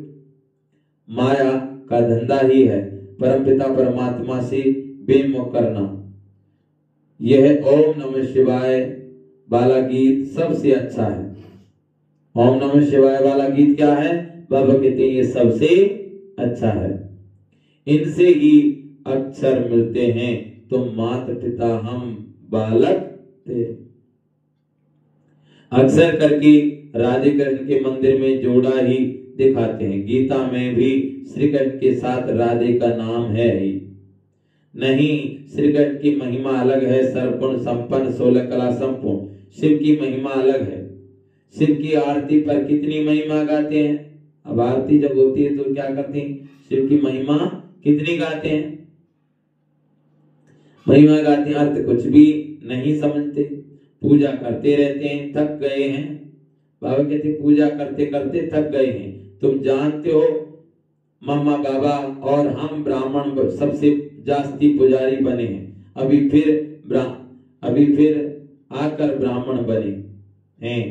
Speaker 1: माया का धंधा ही है, परमपिता परमात्मा से विमुख करना। यह ओम नमः शिवाय वाला गीत सबसे अच्छा है। ओम नमः शिवाय वाला गीत क्या है, बाबा कहते हैं ये सबसे अच्छा है। इनसे ही अक्षर मिलते हैं, तुम माता पिता हम बालक तेरे। अक्सर करके राधे कृष्ण के मंदिर में जोड़ा ही दिखाते हैं। गीता में भी श्री कृष्ण के साथ राधे का नाम है ही नहीं। श्री कृष्ण की महिमा अलग है, सर्वगुण संपन्न 16 कला संपूर्ण। शिव की महिमा अलग है। शिव की आरती पर कितनी महिमा गाते हैं। अब आरती जब होती है तो क्या करते हैं, शिव की महिमा कितनी गाते हैं, महिमा गाते हैं, अर्थ कुछ भी नहीं समझते, पूजा करते रहते हैं, थक गए हैं। बाबा कहते पूजा करते करते थक गए हैं। तुम जानते हो मम्मा बाबा और हम ब्राह्मण सबसे जास्ती पुजारी बने हैं, अभी फिर आकर ब्राह्मण बने हैं।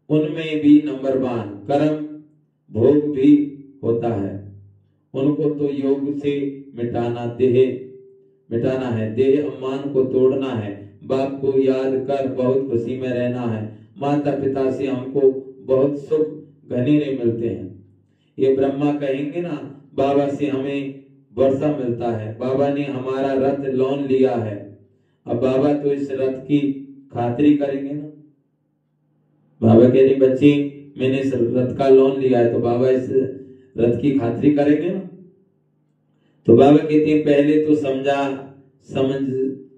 Speaker 1: उनमें भी नंबर 1 कर्म भोग भी होता है। उनको तो योग से मिटाना है, देह अम्मान को तोड़ना है, बाप को याद कर बहुत खुशी में रहना है। माता पिता से हमको बहुत सुख घनेरे मिलते हैं। ये ब्रह्मा कहेंगे ना, बाबा से हमें वर्षा मिलता है, बाबा ने हमारा रथ लोन लिया है। अब बाबा तो इस रथ की खातिरी करेंगे ना। बाबा कह रहे बच्चे मैंने इस रथ का लोन लिया है, तो बाबा इस रथ की खातिरी करेंगे ना। तो बाबा कहते हैं पहले तो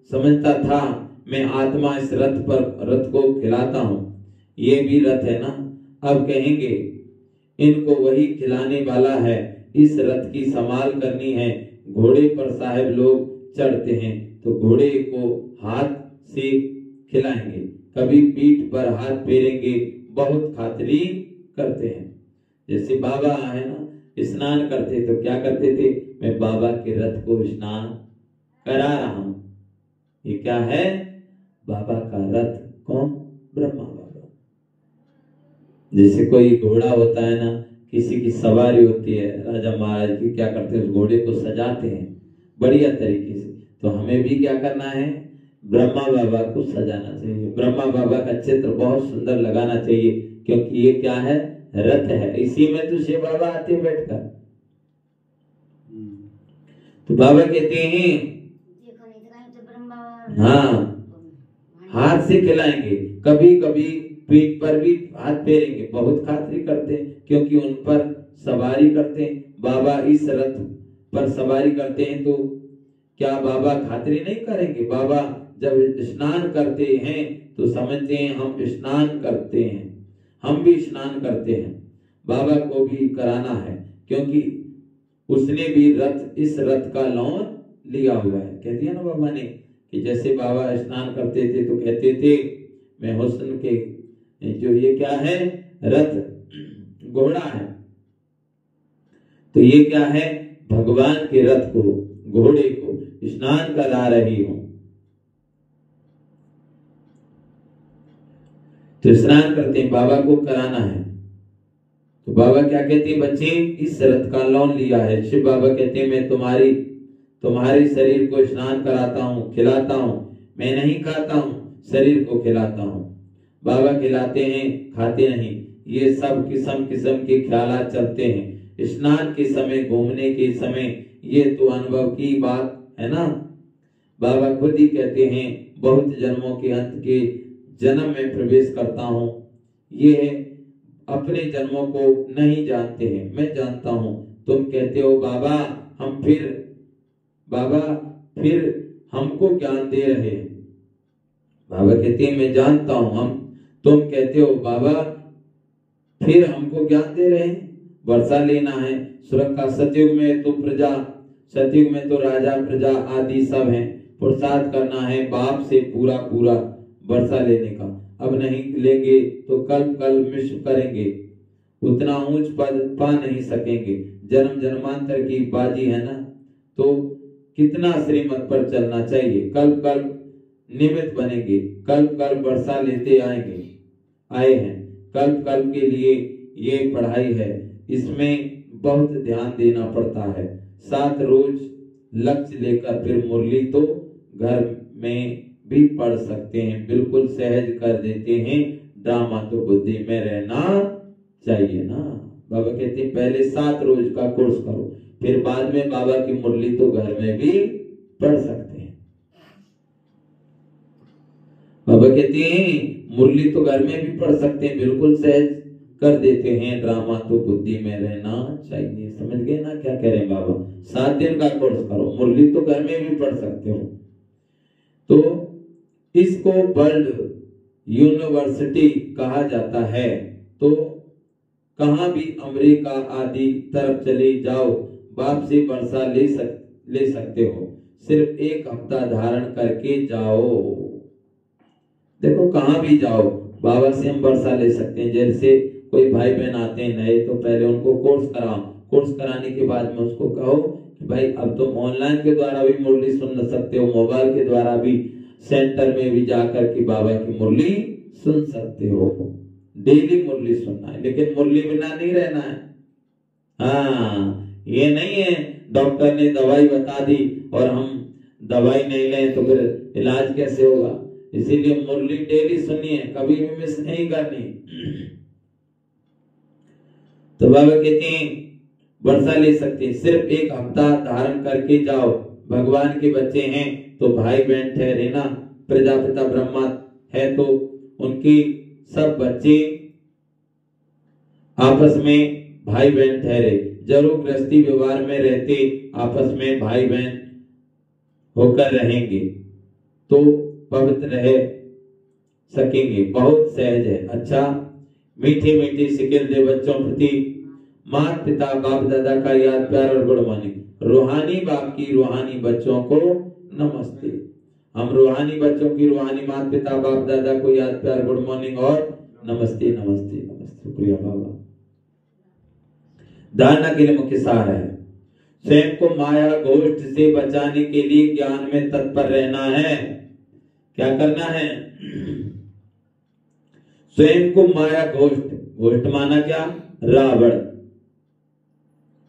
Speaker 1: समझता था मैं आत्मा इस रथ को खिलाता हूं, ये भी रथ है ना। अब कहेंगे इनको वही खिलाने वाला है, इस रथ की संभाल करनी है। घोड़े पर साहब लोग चढ़ते हैं तो घोड़े को हाथ से खिलाएंगे, कभी पीठ पर हाथ फेरेंगे, बहुत खातिरी करते हैं। जैसे बाबा है ना, स्नान करते तो क्या करते थे, मैं बाबा के रथ को स्नान करा रहा हूं। ये क्या है, बाबा का रथ। कौन, ब्रह्मा बाबा। जैसे कोई घोड़ा होता है ना, किसी की सवारी होती है, राजा महाराज की, क्या करते हैं, उस घोड़े को सजाते हैं बढ़िया तरीके से। तो हमें भी क्या करना है, ब्रह्मा बाबा को सजाना चाहिए, ब्रह्मा बाबा का चित्र बहुत सुंदर लगाना चाहिए, क्योंकि ये क्या है, रथ है, इसी में तो शिव बाबा आते बैठकर। तो बाबा कहते हैं हाँ, हाथ से खिलाएंगे, कभी कभी पीठ पर भी हाथ फेरेंगे, बहुत खातिरी करते हैं, क्योंकि उन पर सवारी करते हैं। बाबा इस रथ पर सवारी करते हैं तो क्या बाबा खातिरी नहीं करेंगे। बाबा जब स्नान करते हैं तो समझते हैं हम स्नान करते हैं, हम भी स्नान करते हैं, बाबा को भी कराना है, क्योंकि उसने भी रथ, इस रथ का लोन लिया हुआ है। कह दिया ना बाबा ने कि जैसे बाबा स्नान करते थे तो कहते थे मैं हुस्न के, जो ये क्या है, रथ घोड़ा है, तो ये क्या है, भगवान के रथ को, घोड़े को स्नान करा रही हूं। तो स्नान करते हैं, बाबा को कराना है। तो बाबा क्या कहते हैं, बच्चे इस रथ का लोन लिया है। शिव बाबा कहते हैं मैं तुम्हारे शरीर को स्नान कराता हूँ, खिलाता हूँ, मैं नहीं खाता हूँ, शरीर को खिलाता हूँ। बाबा खिलाते हैं, खाते नहीं। ये सब किस्म किस्म के ख्यालात चलते हैं। स्नान के समय, घूमने के समय, ये तो अनुभव की बात है ना। बाबा खुद ही कहते हैं बहुत जन्मों के अंत के जन्म में प्रवेश करता हूँ, ये अपने जन्मों को नहीं जानते हैं, मैं जानता हूँ। तुम कहते हो बाबा फिर हमको ज्ञान दे रहे हैं। बाबा कहते हैं मैं जानता हूं, तुम कहते हो बाबा फिर हमको ज्ञान दे रहे हैं। वर्षा लेना है, सुरक्षा, सतयुग में तो प्रजा, सतयुग में तो राजा प्रजा आदि सब हैं, पुरुषार्थ करना है बाप से पूरा पूरा वर्षा लेने का। अब नहीं लेंगे तो कल मिश्र करेंगे, उतना ऊंच पद पा नहीं सकेंगे। जन्म जन्मांतर की बाजी है ना, तो कितना श्रीमत पर चलना चाहिए। कल निमित्त बनेंगे, कल वर्षा लेते आए हैं। कल के लिए ये पढ़ाई है, इसमें बहुत ध्यान देना पड़ता है। 7 रोज लक्ष्य लेकर फिर मुरली तो घर में भी पढ़ सकते हैं, बिल्कुल सहज कर देते हैं। ड्रामा तो बुद्धि में रहना चाहिए ना। बाबा कहते हैं पहले 7 रोज का कोर्स करो, फिर बाद में बाबा की मुरली तो घर में भी पढ़ सकते हैं। बाबा कहते हैं मुरली तो घर में भी पढ़ सकते हैं, बिल्कुल सहज कर देते हैं। ड्रामा तो बुद्धि में रहना चाहिए। समझ गए ना क्या कह रहे हैं बाबा। 7 दिन का कोर्स करो, मुरली तो घर में भी पढ़ सकते हो। तो इसको वर्ल्ड यूनिवर्सिटी कहा जाता है। तो कहां भी अमेरिका आदि तरफ चले जाओ, बाप से वर्षा ले सकते हो, सिर्फ 1 हफ्ता धारण करके जाओ। देखो कहां भी जाओ, बाबा से हम वर्षा ले सकते हैं। जैसे कोई भाई बहन आते हैं नए, तो पहले उनको कोर्स कराओ, कोर्स कराने के बाद में उसको कहो कि भाई अब तुम ऑनलाइन के द्वारा भी मुरली सुन सकते हो, मोबाइल के द्वारा भी सेंटर में भी जाकर के बाबा की मुरली सुन सकते हो। डेली मुरली सुनना है, लेकिन मुरली बिना नहीं रहना है। हाँ, ये नहीं है डॉक्टर ने दवाई बता दी और हम दवाई नहीं लें तो फिर इलाज कैसे होगा। इसीलिए मुरली डेली सुनिए, कभी भी मिस नहीं करनी। तो बाबा कहते हैं वर्षा ले सकते हैं, सिर्फ 1 हफ्ता धारण करके जाओ। भगवान के बच्चे हैं तो भाई बहन ठहरे ना। प्रजापिता ब्रह्मा है तो उनकी सब बच्चे आपस में भाई बहन ठहरे। जरूर गृहस्थी व्यवहार में रहते आपस में भाई बहन होकर रहेंगे। तो पवित्र रह सकेंगे। बहुत सहज है। अच्छा, मीठी मीठी सिकिल दे बच्चों प्रति माता पिता बाप दादा का याद प्यार और गुड मॉर्निंग। रूहानी बाप की रूहानी बच्चों को नमस्ते। हम रूहानी बच्चों की रूहानी माता पिता बाप दादा को याद प्यार गुड मॉर्निंग और नमस्ते नमस्ते नमस्ते। शुक्रिया बाबा। धारणा के लिए मुख्य सार है, स्वयं को माया गोष्ठ से बचाने के लिए ज्ञान में तत्पर रहना है। क्या करना है? स्वयं को माया गोष्ठ, गोष्ठ माना क्या? रावण।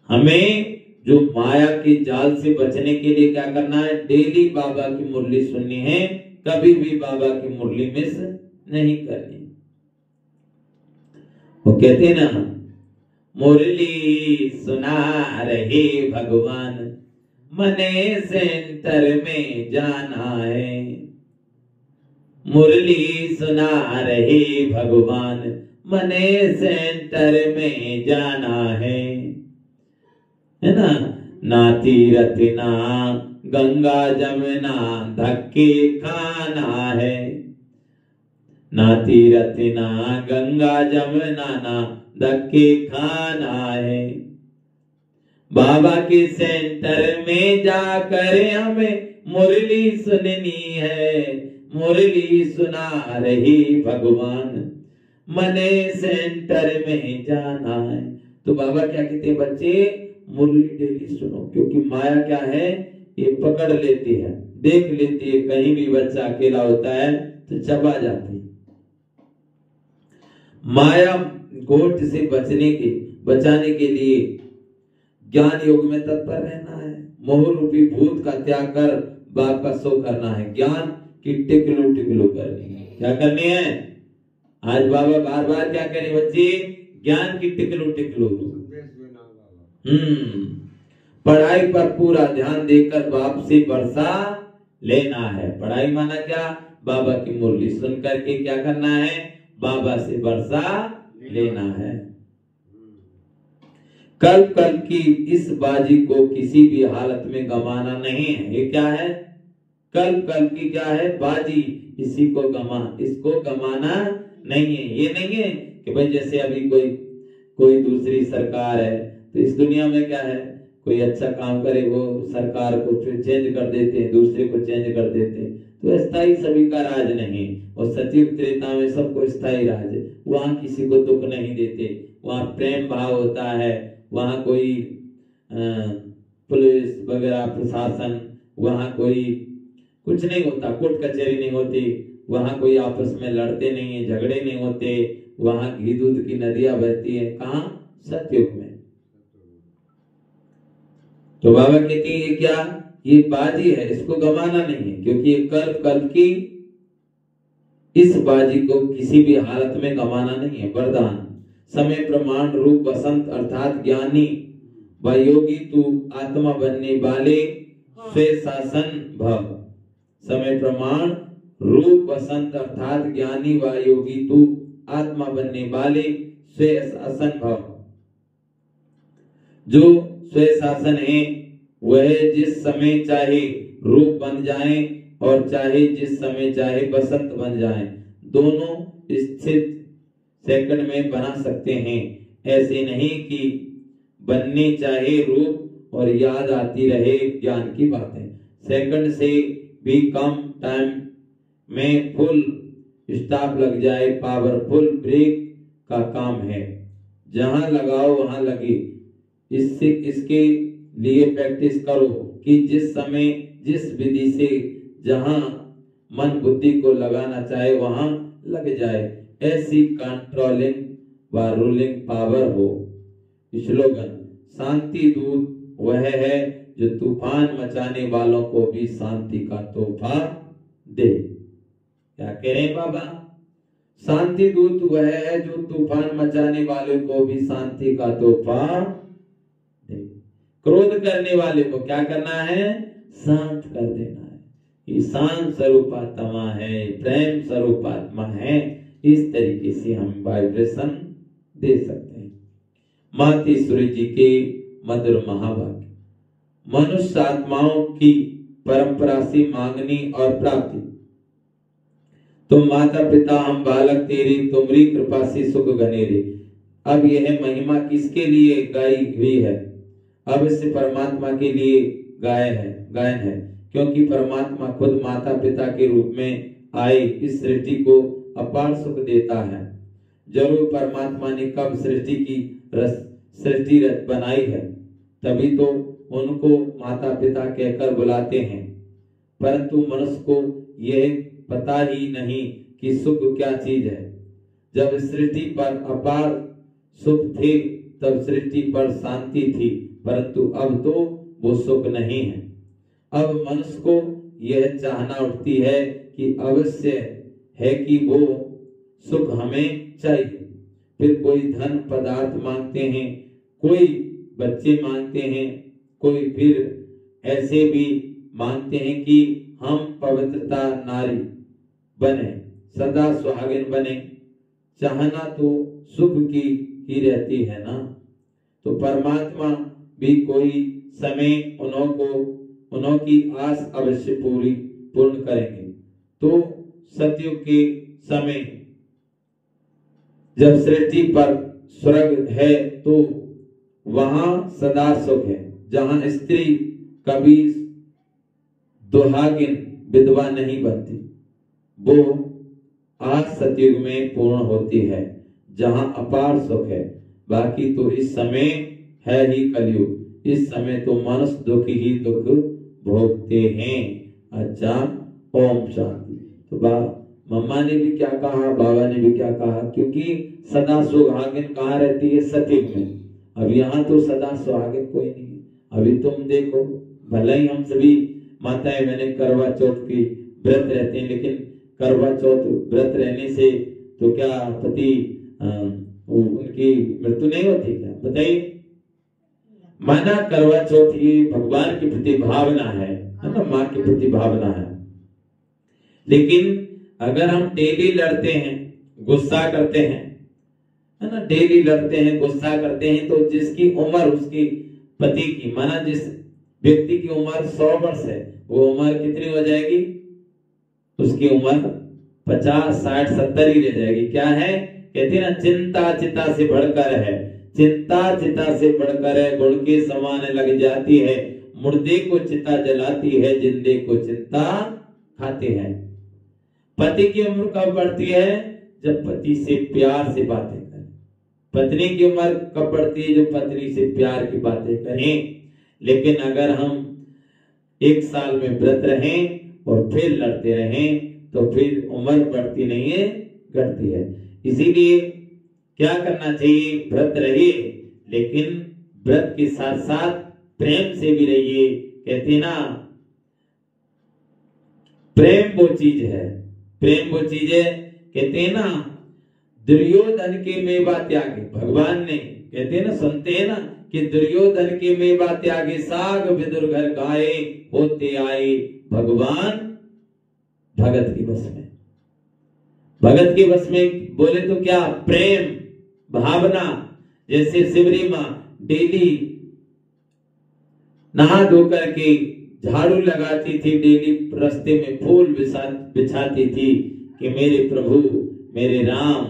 Speaker 1: हमें जो माया के जाल से बचने के लिए क्या करना है? डेली बाबा की मुरली सुननी है, कभी भी बाबा की मुरली मिस नहीं करनी। वो कहते हैं ना, मुरली सुना रहे भगवान, मने सेंटर में जाना है। मुरली सुना रहे भगवान, मने सेंटर में जाना है ना। ना तीरथ ना गंगा जमुना धक्के खाना है। ना तीरथ ना गंगा जमुना ना धक्के खाना है। बाबा के सेंटर में जाकर हमें मुरली सुननी है। मुरली सुना रही भगवान, मने सेंटर में जाना है। तो बाबा क्या कहते हैं? बच्चे मुरली डेली सुनो, क्योंकि माया क्या है? ये पकड़ लेती है, देख लेती है। कहीं भी बच्चा अकेला होता है तो चबा जाती है। माया गोष्ठ से बचाने के लिए ज्ञान योग में तत्पर रहना है। मोह रूपी भूत का त्याग कर बाप का सो करना है। ज्ञान की टिकलू टिकलू करनी है। क्या करनी है? आज बाबा बार बार क्या करें बच्चे? ज्ञान की टिकलू टिकलू। पढ़ाई पर पूरा ध्यान देकर बाप से वर्षा लेना है। पढ़ाई माना क्या? बाबा की मुरली सुन करके क्या करना है? बाबा से वर्षा लेना है। कल कल की इस बाजी को किसी भी हालत में गंवाना नहीं है। ये क्या है? कल कल की क्या है? बाजी। इसको गंवाना नहीं है। ये नहीं है कि भाई जैसे अभी कोई दूसरी सरकार है तो इस दुनिया में क्या है? कोई अच्छा काम करे वो सरकार को चेंज कर देते हैं, दूसरे को चेंज कर देते हैं। तो स्थायी सभी का राज नहीं। और सचिव त्रेता में सबको स्थायी राज है। वहां किसी को दुख नहीं देते, वहां प्रेम भाव होता है। वहां कोई पुलिस वगैरह प्रशासन, वहां कोई कुछ नहीं होता, कोर्ट कचहरी नहीं होती। वहां कोई आपस में लड़ते नहीं है, झगड़े नहीं होते। वहां घी दूध की नदियां बहती है। कहां? सतयुग में। तो बाबा कहते हैं ये क्या? ये बाजी है, इसको गंवाना नहीं है, क्योंकि ये कल की इस बाजी को किसी भी हालत में गंवाना नहीं है। वरदान, समय प्रमाण रूप बसंत अर्थात ज्ञानी व योगी तू आत्मा बनने वाले स्वे शासन भव। समय प्रमाण रूप बसंत अर्थात ज्ञानी व योगी तू आत्मा बनने वाले स्वे शासन भव। जो स्वे शासन है वह जिस समय चाहे रूप बन जाए और चाहे जिस समय चाहे बसंत बन जाए, दोनों स्थित सेकंड में बना सकते हैं। ऐसे नहीं कि बनने चाहे रूप और याद आती रहे ज्ञान की बातें। सेकंड से भी कम टाइम में फुल स्टॉप लग जाए, पावरफुल ब्रेक का काम है। जहां लगाओ वहां लगे। इसके लिए प्रैक्टिस करो कि जिस समय जिस विधि से जहां मन बुद्धि को लगाना चाहे वहां लग जाए। ऐसी कंट्रोलिंग व रूलिंग पावर हो। स्लोगन, शांति दूत वह है जो तूफान मचाने वालों को भी शांति का तोहफा दे। क्या कह रहे हैं बाबा? शांति दूत वह है जो तूफान मचाने वाले को भी शांति का तोहफा दे। क्रोध करने वाले को क्या करना है? शांत कर देना है। ये शांत स्वरूपात्मा है, प्रेम स्वरूपात्मा है। इस तरीके से हम वाइब्रेशन दे सकते हैं। मातेश्वरी जी के मधुर महावाक्य, मनुष्य आत्माओं की परंपरा से मांगनी और प्राप्ति तुम माता पिता हम बालक तेरी, तुमरी कृपा से सुख घनेरे। अब यह महिमा किसके लिए गाई हुई है? अब इससे परमात्मा के लिए गायन है, क्योंकि परमात्मा खुद माता पिता के रूप में आए इस सृष्टि को अपार सुख देता है। जरूर परमात्मा ने कब सृष्टि बनाई है, तभी तो उनको माता पिता कहकर बुलाते हैं। परंतु मनुष्य को यह पता ही नहीं कि सुख क्या चीज है। जब सृष्टि पर अपार सुख थे तब सृष्टि पर शांति थी, परंतु अब तो वो सुख नहीं है। अब मनुष्य को यह चाहना उठती है कि अवश्य है कि वो सुख हमें चाहिए। फिर कोई धन पदार्थ मांगते हैं, कोई बच्चे मांगते हैं, कोई फिर ऐसे भी मांगते हैं कि हम पवित्रता नारी बने, सदा सुहागिन बने। चाहना तो सुख की ही रहती है ना। तो परमात्मा भी कोई समय उन्हों की आस अवश्य पूर्ण करेंगे। तो सतयुग के समय जब सृष्टि पर स्वर्ग है तो वहां सदा सुख है, जहां स्त्री कभी दुहागिन विधवा नहीं बनती, वो आज सतयुग में पूर्ण होती है, जहां अपार सुख है। बाकी तो इस समय है ही कलयुग। इस समय तो मनुष्य दुख ही दुख भोगते हैं। अच्छा, ओम शांति। तो मम्मा ने भी क्या कहा, बाबा ने भी क्या कहा, क्योंकि सदा सुहागिन कहाँ रहती है? सतयुग में। अब यहाँ तो सदा सुहागिन कोई नहीं है। अभी तुम देखो, भले ही हम सभी माताएं बहनें करवा चौथ की व्रत रहते हैं, लेकिन करवा चौथ व्रत रहने से तो क्या पति उनकी मृत्यु नहीं होती क्या? बताइए। माना करवा चौथ ये भगवान के प्रति भावना है ना, माँ के प्रति भावना है। लेकिन अगर हम डेली लड़ते हैं, गुस्सा करते हैं, है ना, डेली लड़ते हैं, गुस्सा करते हैं, तो जिसकी उम्र उसकी पति की, माना जिस व्यक्ति की उम्र 100 वर्ष है, वो उम्र कितनी हो जाएगी? उसकी उम्र 50, 60, 70 ही रह जाएगी। क्या है? कहते हैं ना, चिंता चिता से बढ़कर है, चिंता चिता से बढ़कर है, गुण के समान लग जाती है, मुर्दे को चिता जलाती है, जिंदे को चिंता खाते हैं। पति की उम्र कब बढ़ती है? जब पति से प्यार से बातें करें। पत्नी की उम्र कब बढ़ती है? जो पत्नी से प्यार की बातें करें। लेकिन अगर हम 1 साल में व्रत रहें और फिर लड़ते रहें तो फिर उम्र बढ़ती नहीं है, घटती है। इसीलिए क्या करना चाहिए? व्रत रहिए, लेकिन व्रत के साथ साथ प्रेम से भी रहिए। कहते ना, प्रेम वो चीज है, प्रेम वो चीज है। कहते हैं ना, दुर्योधन के मेवा त्यागे, भगवान ने कहते हैं ना, सुनते हैं ना कि दुर्योधन के मेवा त्यागे, साग विदुर घर गाए, होते आए भगवान भगत के बस में। भगत के बस में बोले तो क्या? प्रेम भावना। जैसे शिवरी माँ डेली नहा धो करके झाड़ू लगाती थी, डेली रास्ते में फूल बिछाती थी कि मेरे प्रभु मेरे राम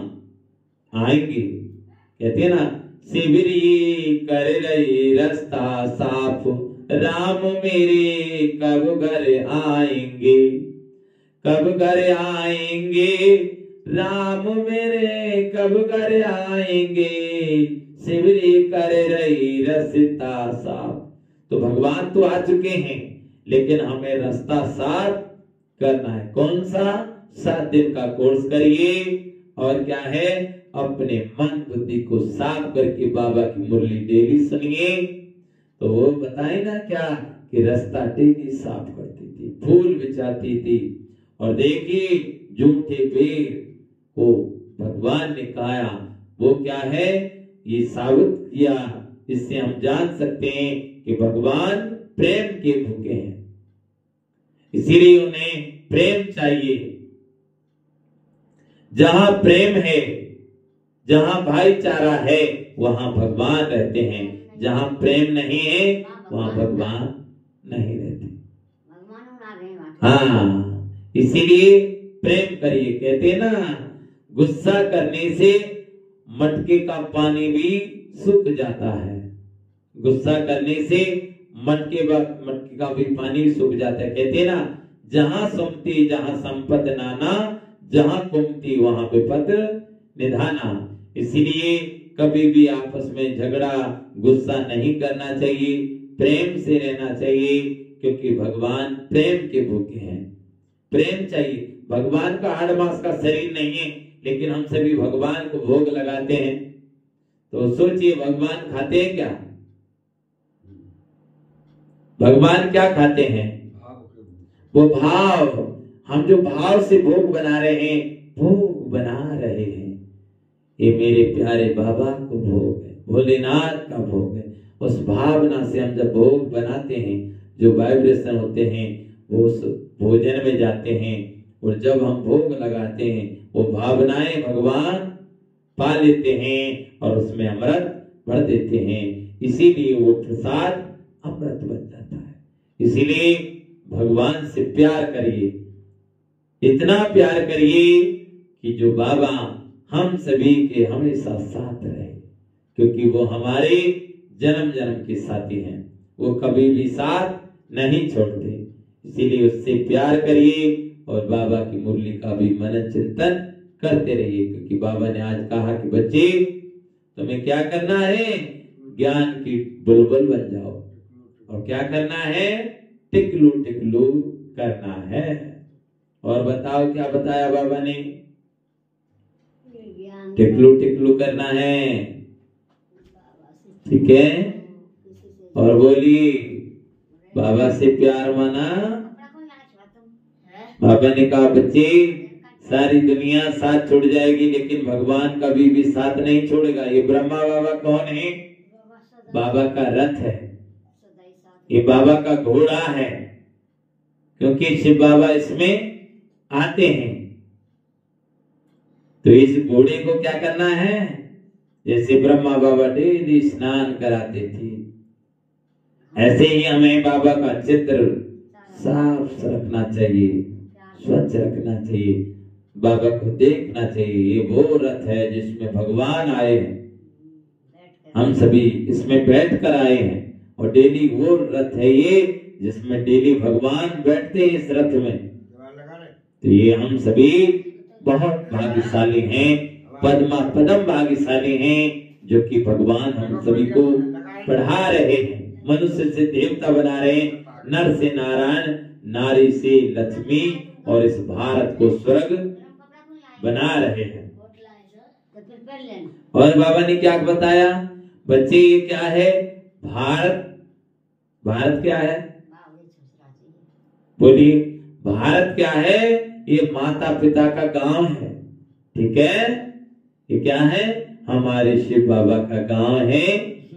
Speaker 1: आएंगे। कहते हैं ना, शिवरी कर रही रास्ता साफ, राम मेरे कब घर आएंगे, कब घर आएंगे, राम मेरे कब घर आएंगे, शिवरी कर रही रास्ता साफ। तो भगवान तो आ चुके हैं, लेकिन हमें रास्ता साफ करना है। कौन सा? 7 दिन का कोर्स करिए, और क्या है? अपने मन बुद्धि को साफ करके बाबा की मुरली डेली सुनिए। तो वो बताए ना क्या कि रास्ता डेली साफ करती थी, फूल बिछाती थी। और देखिए, झूठे पेड़ को भगवान ने खाया। वो क्या है? ये साबित किया। इससे हम जान सकते हैं कि भगवान प्रेम के भूखे हैं, इसीलिए उन्हें प्रेम चाहिए। जहां प्रेम है, जहां भाईचारा है, वहां भगवान रहते हैं। जहां प्रेम नहीं है, वहां भगवान नहीं रहते। हाँ, इसीलिए प्रेम करिए। कहते हैं ना, गुस्सा करने से मटके का पानी भी सूख जाता है। गुस्सा करने से मटके का भी पानी सूख जाता है। कहते हैं ना, जहां सुमति जहां संपत नाना, जहां कुमति वहां विपद निधाना। इसीलिए कभी भी आपस में झगड़ा गुस्सा नहीं करना चाहिए, प्रेम से रहना चाहिए, क्योंकि भगवान प्रेम के भूखे हैं। प्रेम चाहिए। भगवान का 8 मास का शरीर नहीं है, लेकिन हम सभी भगवान को भोग लगाते हैं। तो सोचिए, भगवान खाते हैं क्या? भगवान क्या खाते हैं? वो भाव। हम जो भाव से भोग बना रहे हैं, भोग बना रहे हैं। ये मेरे प्यारे बाबा को भोग है, भोलेनाथ का भोग है। उस भावना से हम जब भोग बनाते हैं, जो वाइब्रेशन होते हैं वो उस भोजन में जाते हैं, और जब हम भोग लगाते हैं वो भावनाएं भगवान पा लेते हैं और उसमें अमृत भर देते हैं। इसीलिए वो प्रसाद अमृत बन जाता है। इसीलिए भगवान से प्यार करिए, इतना प्यार करिए कि जो बाबा हम सभी के हमेशा साथ रहे, क्योंकि वो हमारे जन्म जन्म के साथी हैं। वो कभी भी साथ नहीं छोड़ते। इसीलिए उससे प्यार करिए और बाबा की मुरली का भी मनन चिंतन करते रहिए, क्योंकि बाबा ने आज कहा कि बच्चे तुम्हें क्या करना है, ज्ञान की बुलबुल बन जाओ, और क्या करना है, टिकलू टिकलू करना है। और बताओ क्या बताया बाबा ने? टिकलू टिकलू करना है, ठीक है। और बोलिए, बाबा से प्यार माना। बाबा ने कहा बच्चे सारी दुनिया साथ छोड़ जाएगी, लेकिन भगवान कभी भी साथ नहीं छोड़ेगा। ये ब्रह्मा बाबा कौन है? बाबा का रथ है, ये बाबा का घोड़ा है, क्योंकि शिव बाबा इसमें आते हैं। तो इस घोड़े को क्या करना है? जैसे ब्रह्मा बाबा डेली स्नान कराते थे, ऐसे ही हमें बाबा का चित्र साफ रखना चाहिए, स्वच्छ रखना चाहिए, बाबा को देखना चाहिए। ये वो रथ है जिसमें भगवान आए हैं, हम सभी इसमें बैठ कर आए हैं, और डेली वो रथ है ये जिसमें डेली भगवान बैठते हैं इस रथ में। तो ये हम सभी बहुत भाग्यशाली हैं, पद्मा पदम भाग्यशाली हैं, जो कि भगवान हम सभी को पढ़ा रहे हैं। मनुष्य से देवता बना रहे हैं, नर से नारायण, नारी से लक्ष्मी, और इस भारत को स्वर्ग बना रहे हैं। और बाबा ने क्या बताया? बच्चे ये क्या है? भारत। भारत क्या है? बोलिए, भारत क्या है? ये माता पिता का गांव है, ठीक है। ये क्या है? हमारे शिव बाबा का गांव है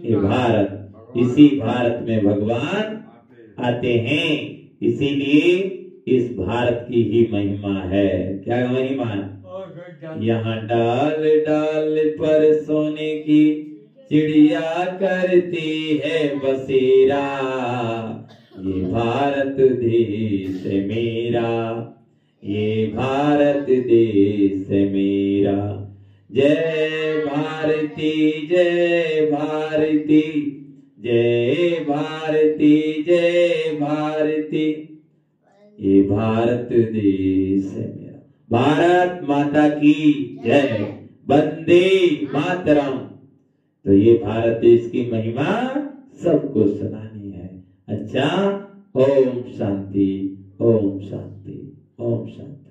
Speaker 1: ये भारत। इसी भारत में भगवान आते हैं, इसीलिए इस भारत की ही महिमा है। क्या महिमा? यहाँ डाल डाल पर सोने की चिड़िया करती है बसेरा, ये भारत देश मेरा, ये भारत देश मेरा। जय भारती जय भारती, जय भारती जय भारती, ये भारत देश है मेरा। भारत माता की जय, वंदे मातरम। तो ये भारत देश की महिमा सबको सुनानी है। अच्छा, ओम शांति, ओम शांति, ओम शांति।